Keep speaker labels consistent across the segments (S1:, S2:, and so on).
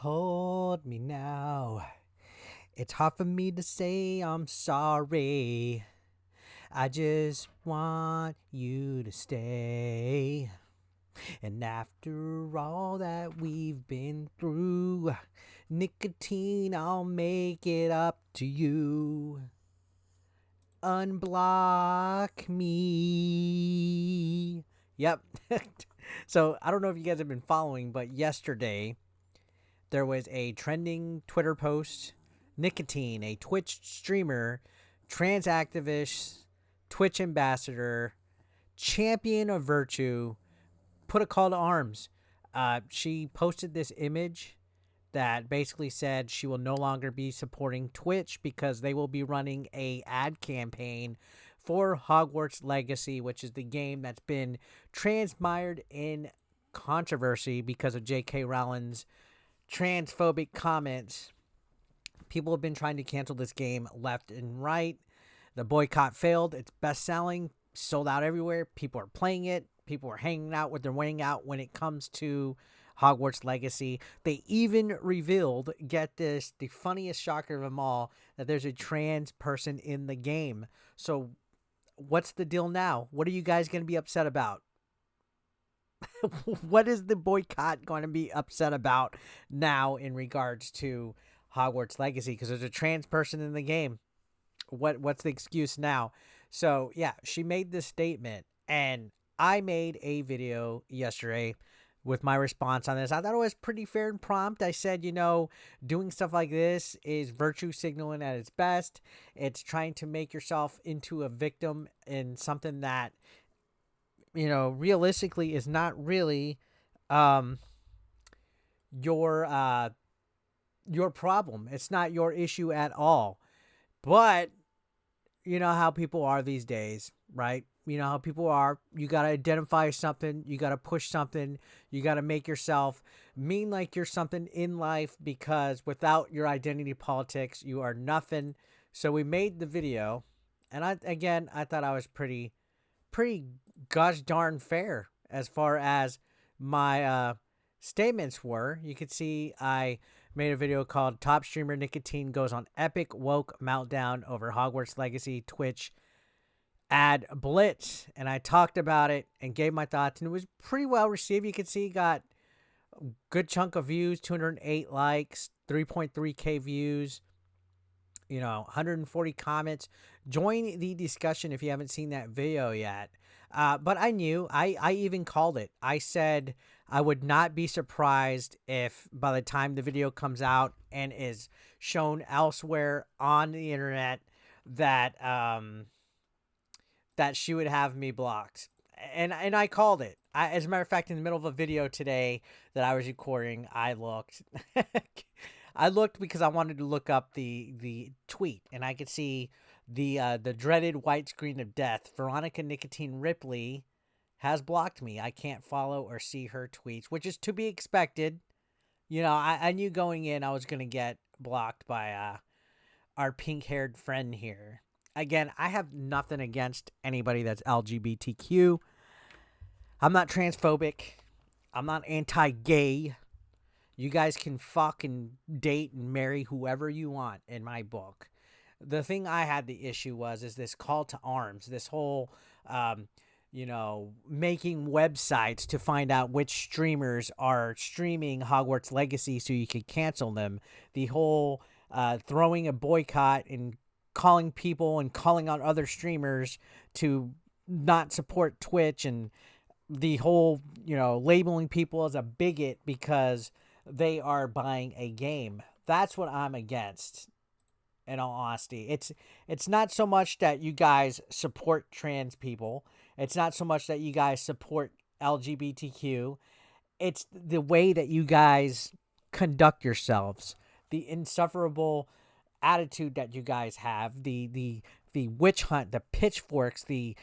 S1: Hold me now. It's hard for me to say I'm sorry. I just want you to stay. And after all that we've been through, nicotine, I'll make it up to you. Unblock me. Yep. So I don't know if you guys have been following, but yesterday there was a trending Twitter post. Nikatine, a Twitch streamer, trans activist, Twitch ambassador, champion of virtue, put a call to arms. She posted this image that basically said she will no longer be supporting Twitch because they will be running a ad campaign for Hogwarts Legacy, which is the game that's been transmired in controversy because of J.K. Rowling's transphobic comments. People have been trying to cancel this game left and right. The boycott failed. It's best selling, sold out everywhere. People are playing it. People are hanging out with their wing out when it comes to Hogwarts Legacy. They even revealed, get this, the funniest shocker of them all, that there's a trans person in the game. So what's the deal now? What are you guys going to be upset about? What is the boycott going to be upset about now in regards to Hogwarts Legacy? Because there's a trans person in the game. What's the excuse now? So yeah, she made this statement, and I made a video yesterday with my response on this. I thought it was pretty fair and prompt. I said, doing stuff like this is virtue signaling at its best. It's trying to make yourself into a victim in something that, realistically is not really um your your problem. It's not your issue at all. But you know how people are these days, right? You know how people are. You got to identify something. You got to push something. You got to make yourself mean like you're something in life, because without your identity politics, you are nothing. So we made the video, and I thought I was pretty gosh darn fair as far as my statements were. You could see I made a video called Top Streamer Nikatine Goes on Epic Woke Meltdown Over Hogwarts Legacy Twitch Ad Blitz. And I talked about it and gave my thoughts, and it was pretty well received. You could see got a good chunk of views, 208 likes, 3.3K views, 140 comments. Join the discussion if you haven't seen that video yet. But I knew, I even called it. I said I would not be surprised if by the time the video comes out and is shown elsewhere on the internet that that she would have me blocked. And I called it. As a matter of fact, in the middle of a video today that I was recording, I looked. I looked because I wanted to look up the tweet, and I could see the dreaded white screen of death. Veronica Nicotine Ripley has blocked me. I can't follow or see her tweets, which is to be expected. I knew going in I was going to get blocked by our pink-haired friend here. Again, I have nothing against anybody that's LGBTQ. I'm not transphobic. I'm not anti-gay. You guys can fuck and date and marry whoever you want in my book. The thing I had the issue is this call to arms, this whole, making websites to find out which streamers are streaming Hogwarts Legacy so you can cancel them. The whole throwing a boycott and calling people and calling out other streamers to not support Twitch, and the whole, labeling people as a bigot because they are buying a game. That's what I'm against. In all honesty, it's not so much that you guys support trans people. It's not so much that you guys support LGBTQ. It's the way that you guys conduct yourselves, the insufferable attitude that you guys have, the witch hunt, the pitchforks, the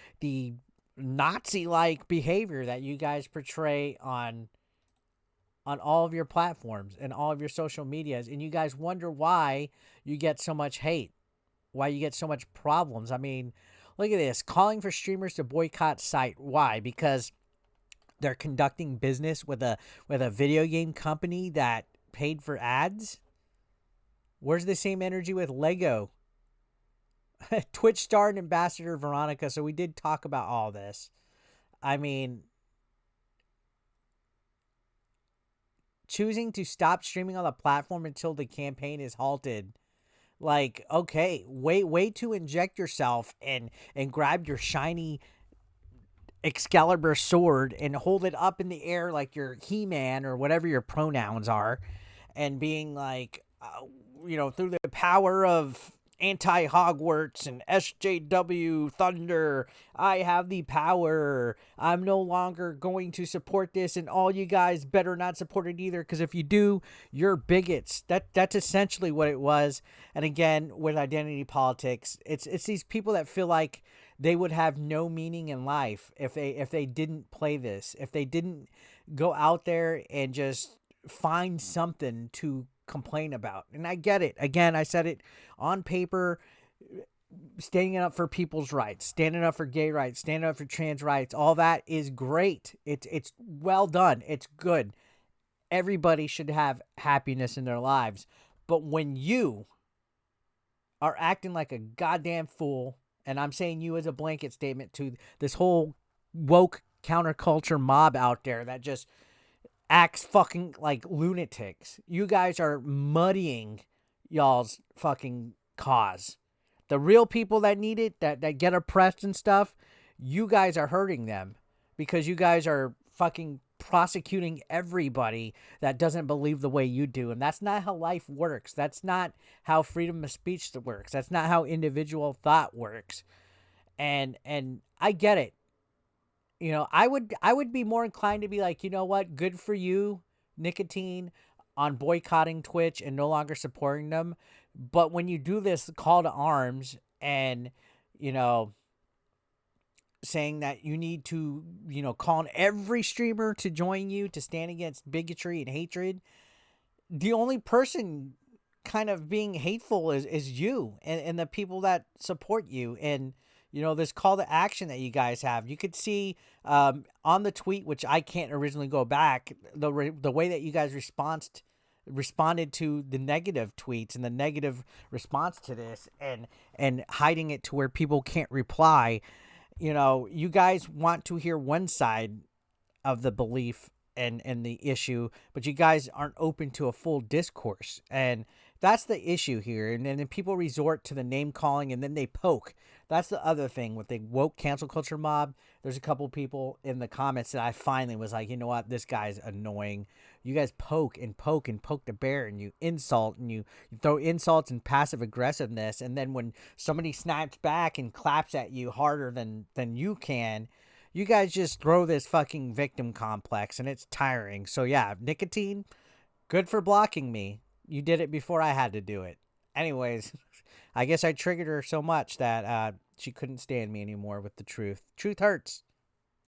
S1: Nazi-like behavior that you guys portray on all of your platforms and all of your social medias, and you guys wonder why you get so much hate, why you get so much problems. I mean, look at this, calling for streamers to boycott site. Why? Because they're conducting business with a video game company that paid for ads? Where's the same energy with Lego? Twitch star and ambassador Veronica. So we did talk about all this. I mean, choosing to stop streaming on the platform until the campaign is halted. Like, okay, wait to inject yourself and grab your shiny Excalibur sword and hold it up in the air like you're He-Man or whatever your pronouns are, and being like, through the power of anti-Hogwarts and SJW Thunder, I have the power. I'm no longer going to support this, and all you guys better not support it either, because if you do, you're bigots. That's essentially what it was. And again, with identity politics, it's these people that feel like they would have no meaning in life if they didn't play this, if they didn't go out there and just find something to complain about. And I get it. Again, I said it on paper, standing up for people's rights, standing up for gay rights, standing up for trans rights, all that is great. It's well done. It's good. Everybody should have happiness in their lives. But when you are acting like a goddamn fool, and I'm saying you as a blanket statement to this whole woke counterculture mob out there that just acts fucking like lunatics. You guys are muddying y'all's fucking cause. The real people that need it, that get oppressed and stuff, you guys are hurting them because you guys are fucking prosecuting everybody that doesn't believe the way you do. And that's not how life works. That's not how freedom of speech works. That's not how individual thought works. And I get it. I would be more inclined to be like, you know what? Good for you, Nikatine, on boycotting Twitch and no longer supporting them. But when you do this call to arms and, saying that you need to, call on every streamer to join you to stand against bigotry and hatred, the only person kind of being hateful is you and the people that support you. And, this call to action that you guys have, you could see on the tweet, which I can't originally go back, the way that you guys responded to the negative tweets and the negative response to this and hiding it to where people can't reply. You guys want to hear one side of the belief and the issue, but you guys aren't open to a full discourse. And that's the issue here. And then people resort to the name calling and then they poke. That's the other thing with the woke cancel culture mob. There's a couple people in the comments that I finally was like, you know what? This guy's annoying. You guys poke and poke and poke the bear, and you insult and you throw insults and passive aggressiveness. And then when somebody snaps back and claps at you harder than you can, you guys just throw this fucking victim complex, and it's tiring. So yeah, Nikatine, good for blocking me. You did it before I had to do it. Anyways, I guess I triggered her so much that she couldn't stand me anymore with the truth. Truth hurts.